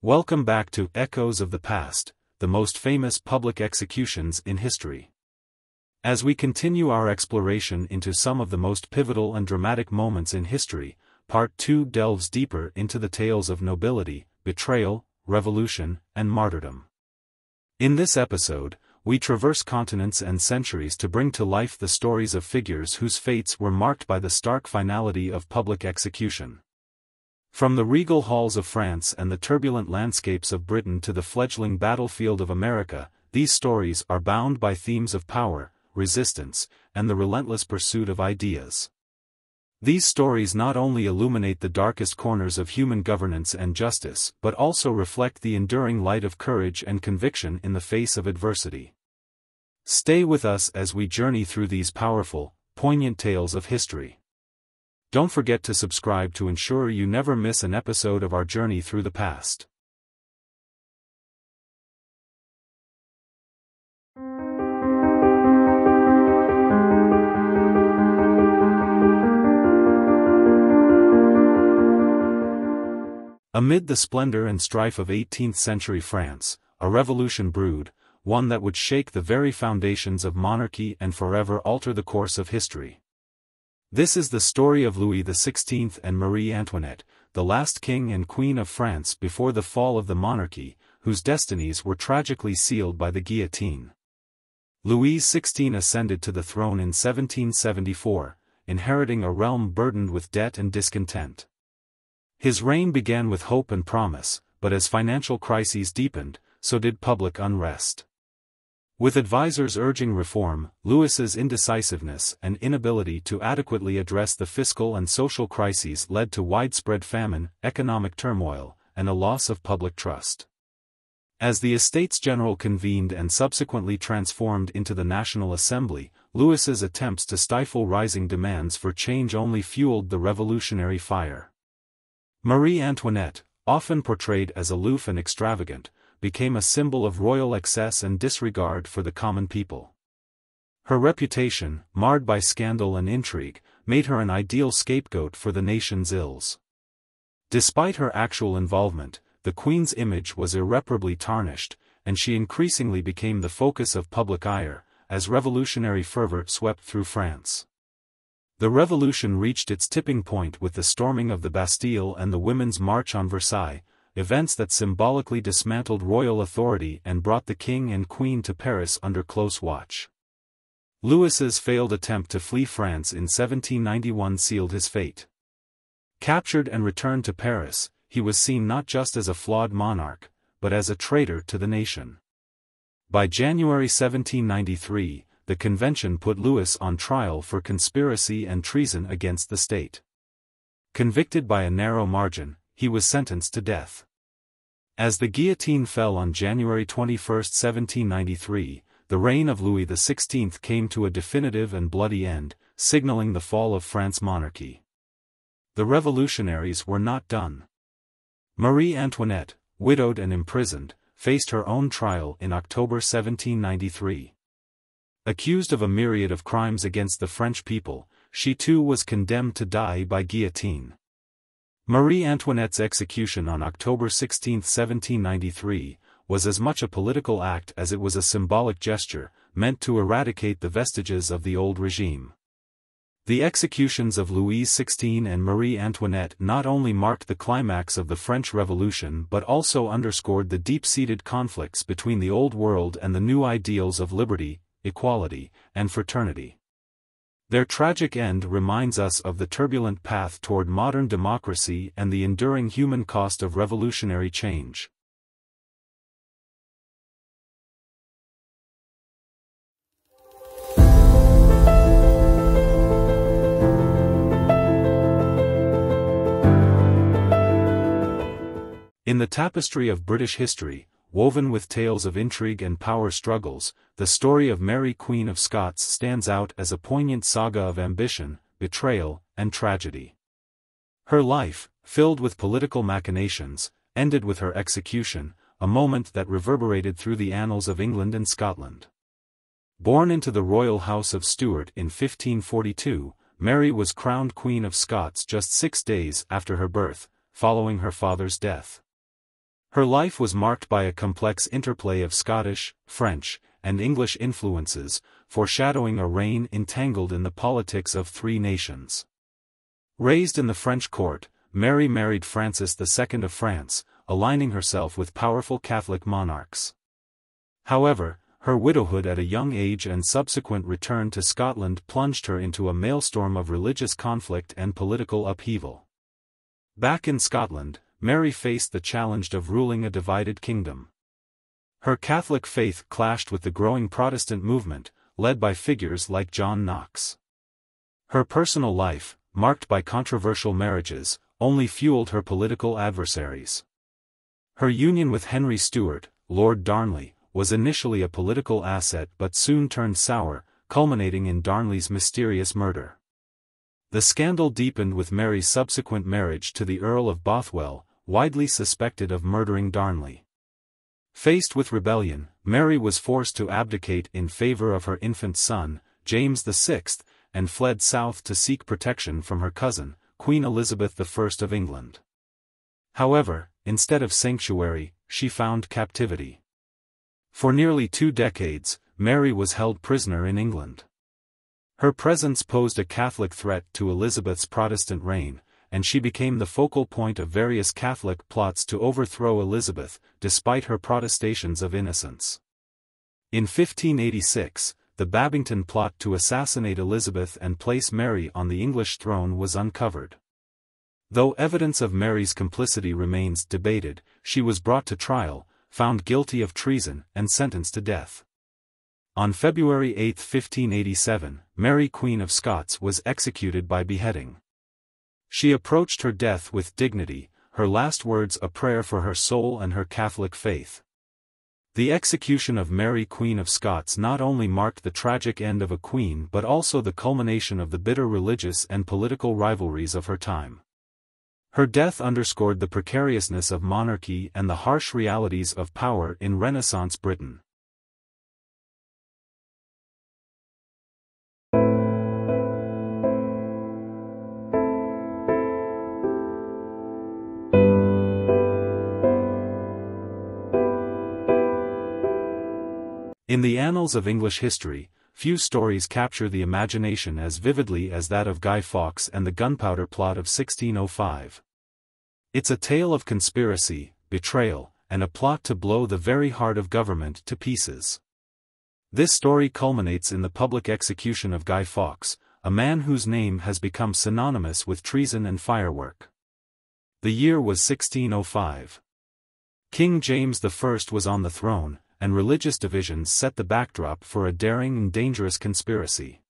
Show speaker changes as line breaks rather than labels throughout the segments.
Welcome back to Echoes of the Past, the most famous public executions in history. As we continue our exploration into some of the most pivotal and dramatic moments in history, Part 2 delves deeper into the tales of nobility, betrayal, revolution, and martyrdom. In this episode, we traverse continents and centuries to bring to life the stories of figures whose fates were marked by the stark finality of public execution. From the regal halls of France and the turbulent landscapes of Britain to the fledgling battlefield of America, these stories are bound by themes of power, resistance, and the relentless pursuit of ideas. These stories not only illuminate the darkest corners of human governance and justice but also reflect the enduring light of courage and conviction in the face of adversity. Stay with us as we journey through these powerful, poignant tales of history. Don't forget to subscribe to ensure you never miss an episode of our journey through the past. Amid the splendor and strife of 18th-century France, a revolution brewed, one that would shake the very foundations of monarchy and forever alter the course of history. This is the story of Louis XVI and Marie Antoinette, the last king and queen of France before the fall of the monarchy, whose destinies were tragically sealed by the guillotine. Louis XVI ascended to the throne in 1774, inheriting a realm burdened with debt and discontent. His reign began with hope and promise, but as financial crises deepened, so did public unrest. With advisors urging reform, Louis's indecisiveness and inability to adequately address the fiscal and social crises led to widespread famine, economic turmoil, and a loss of public trust. As the Estates General convened and subsequently transformed into the National Assembly, Louis's attempts to stifle rising demands for change only fueled the revolutionary fire. Marie Antoinette, often portrayed as aloof and extravagant, became a symbol of royal excess and disregard for the common people. Her reputation, marred by scandal and intrigue, made her an ideal scapegoat for the nation's ills. Despite her actual involvement, the Queen's image was irreparably tarnished, and she increasingly became the focus of public ire, as revolutionary fervor swept through France. The revolution reached its tipping point with the storming of the Bastille and the Women's March on Versailles, events that symbolically dismantled royal authority and brought the king and queen to Paris under close watch. Louis's failed attempt to flee France in 1791 sealed his fate. Captured and returned to Paris, he was seen not just as a flawed monarch, but as a traitor to the nation. By January 1793, the convention put Louis on trial for conspiracy and treason against the state. Convicted by a narrow margin, he was sentenced to death. As the guillotine fell on January 21, 1793, the reign of Louis XVI came to a definitive and bloody end, signaling the fall of France's monarchy. The revolutionaries were not done. Marie Antoinette, widowed and imprisoned, faced her own trial in October 1793. Accused of a myriad of crimes against the French people, she too was condemned to die by guillotine. Marie Antoinette's execution on October 16, 1793, was as much a political act as it was a symbolic gesture, meant to eradicate the vestiges of the old regime. The executions of Louis XVI and Marie Antoinette not only marked the climax of the French Revolution but also underscored the deep-seated conflicts between the old world and the new ideals of liberty, equality, and fraternity. Their tragic end reminds us of the turbulent path toward modern democracy and the enduring human cost of revolutionary change. In the tapestry of British history, woven with tales of intrigue and power struggles, the story of Mary Queen of Scots stands out as a poignant saga of ambition, betrayal, and tragedy. Her life, filled with political machinations, ended with her execution, a moment that reverberated through the annals of England and Scotland. Born into the royal house of Stuart in 1542, Mary was crowned Queen of Scots just 6 days after her birth, following her father's death. Her life was marked by a complex interplay of Scottish, French, and English influences, foreshadowing a reign entangled in the politics of three nations. Raised in the French court, Mary married Francis II of France, aligning herself with powerful Catholic monarchs. However, her widowhood at a young age and subsequent return to Scotland plunged her into a maelstrom of religious conflict and political upheaval. Back in Scotland, Mary faced the challenge of ruling a divided kingdom. Her Catholic faith clashed with the growing Protestant movement, led by figures like John Knox. Her personal life, marked by controversial marriages, only fueled her political adversaries. Her union with Henry Stuart, Lord Darnley, was initially a political asset but soon turned sour, culminating in Darnley's mysterious murder. The scandal deepened with Mary's subsequent marriage to the Earl of Bothwell, widely suspected of murdering Darnley. Faced with rebellion, Mary was forced to abdicate in favor of her infant son, James VI, and fled south to seek protection from her cousin, Queen Elizabeth I of England. However, instead of sanctuary, she found captivity. For nearly 2 decades, Mary was held prisoner in England. Her presence posed a Catholic threat to Elizabeth's Protestant reign, and she became the focal point of various Catholic plots to overthrow Elizabeth, despite her protestations of innocence. In 1586, the Babington plot to assassinate Elizabeth and place Mary on the English throne was uncovered. Though evidence of Mary's complicity remains debated, she was brought to trial, found guilty of treason, and sentenced to death. On February 8, 1587, Mary Queen of Scots was executed by beheading. She approached her death with dignity, her last words a prayer for her soul and her Catholic faith. The execution of Mary Queen of Scots not only marked the tragic end of a queen but also the culmination of the bitter religious and political rivalries of her time. Her death underscored the precariousness of monarchy and the harsh realities of power in Renaissance Britain. In the annals of English history, few stories capture the imagination as vividly as that of Guy Fawkes and the Gunpowder Plot of 1605. It's a tale of conspiracy, betrayal, and a plot to blow the very heart of government to pieces. This story culminates in the public execution of Guy Fawkes, a man whose name has become synonymous with treason and firework. The year was 1605. King James I was on the throne, and religious divisions set the backdrop for a daring and dangerous conspiracy.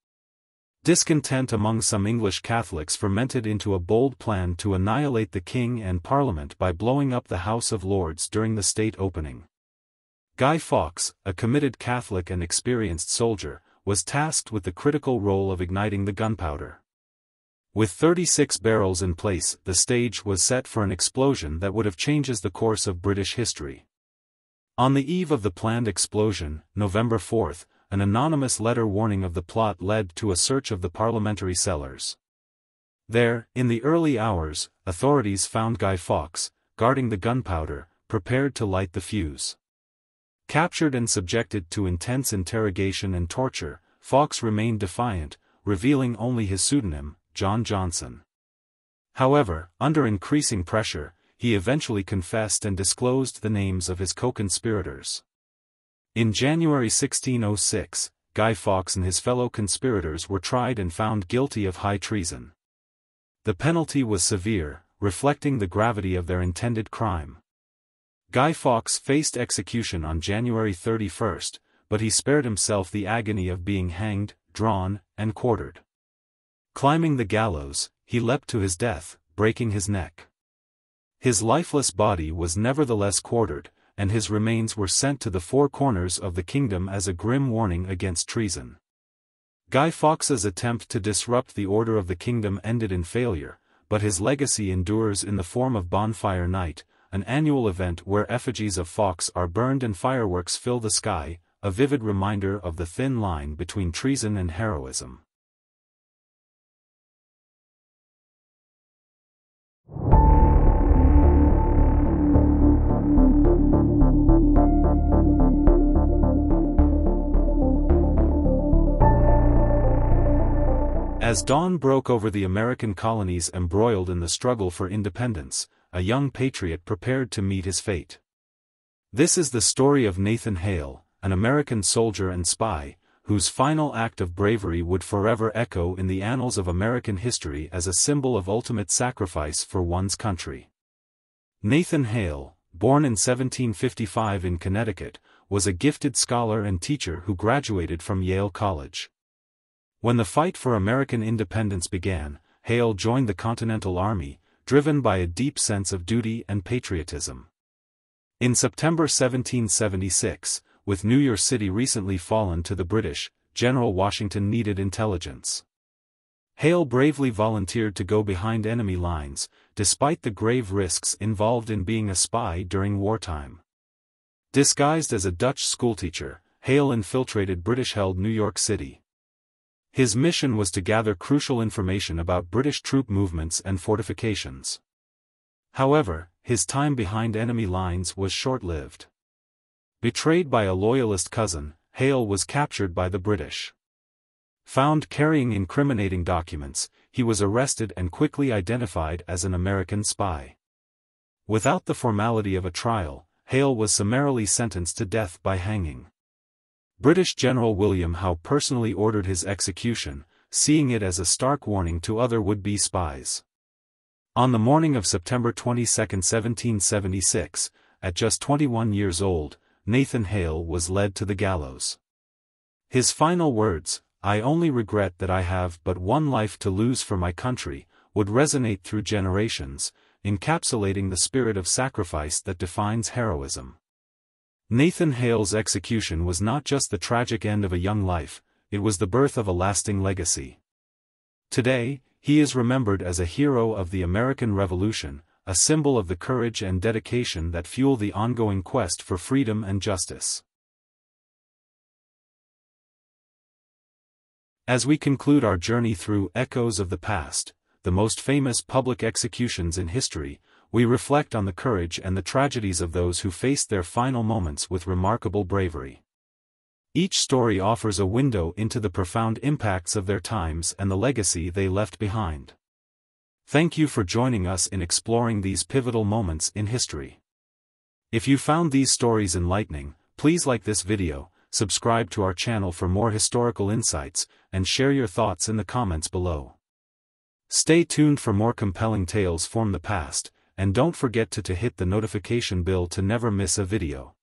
Discontent among some English Catholics fermented into a bold plan to annihilate the king and Parliament by blowing up the House of Lords during the state opening. Guy Fawkes, a committed Catholic and experienced soldier, was tasked with the critical role of igniting the gunpowder. With 36 barrels in place, the stage was set for an explosion that would have changed the course of British history. On the eve of the planned explosion, November 4, an anonymous letter warning of the plot led to a search of the parliamentary cellars. There, in the early hours, authorities found Guy Fawkes, guarding the gunpowder, prepared to light the fuse. Captured and subjected to intense interrogation and torture, Fawkes remained defiant, revealing only his pseudonym, John Johnson. However, under increasing pressure, he eventually confessed and disclosed the names of his co-conspirators. In January 1606, Guy Fawkes and his fellow conspirators were tried and found guilty of high treason. The penalty was severe, reflecting the gravity of their intended crime. Guy Fawkes faced execution on January 31, but he spared himself the agony of being hanged, drawn, and quartered. Climbing the gallows, he leapt to his death, breaking his neck. His lifeless body was nevertheless quartered, and his remains were sent to the four corners of the kingdom as a grim warning against treason. Guy Fawkes's attempt to disrupt the order of the kingdom ended in failure, but his legacy endures in the form of Bonfire Night, an annual event where effigies of Fawkes are burned and fireworks fill the sky, a vivid reminder of the thin line between treason and heroism. As dawn broke over the American colonies embroiled in the struggle for independence, a young patriot prepared to meet his fate. This is the story of Nathan Hale, an American soldier and spy, whose final act of bravery would forever echo in the annals of American history as a symbol of ultimate sacrifice for one's country. Nathan Hale, born in 1755 in Connecticut, was a gifted scholar and teacher who graduated from Yale College. When the fight for American independence began, Hale joined the Continental Army, driven by a deep sense of duty and patriotism. In September 1776, with New York City recently fallen to the British, General Washington needed intelligence. Hale bravely volunteered to go behind enemy lines, despite the grave risks involved in being a spy during wartime. Disguised as a Dutch schoolteacher, Hale infiltrated British-held New York City. His mission was to gather crucial information about British troop movements and fortifications. However, his time behind enemy lines was short-lived. Betrayed by a loyalist cousin, Hale was captured by the British. Found carrying incriminating documents, he was arrested and quickly identified as an American spy. Without the formality of a trial, Hale was summarily sentenced to death by hanging. British General William Howe personally ordered his execution, seeing it as a stark warning to other would-be spies. On the morning of September 22, 1776, at just 21 years old, Nathan Hale was led to the gallows. His final words, "I only regret that I have but one life to lose for my country," would resonate through generations, encapsulating the spirit of sacrifice that defines heroism. Nathan Hale's execution was not just the tragic end of a young life, it was the birth of a lasting legacy. Today, he is remembered as a hero of the American Revolution, a symbol of the courage and dedication that fuel the ongoing quest for freedom and justice. As we conclude our journey through Echoes of the Past, the most famous public executions in history, we reflect on the courage and the tragedies of those who faced their final moments with remarkable bravery. Each story offers a window into the profound impacts of their times and the legacy they left behind. Thank you for joining us in exploring these pivotal moments in history. If you found these stories enlightening, please like this video, subscribe to our channel for more historical insights, and share your thoughts in the comments below. Stay tuned for more compelling tales from the past, and don't forget to hit the notification bell to never miss a video.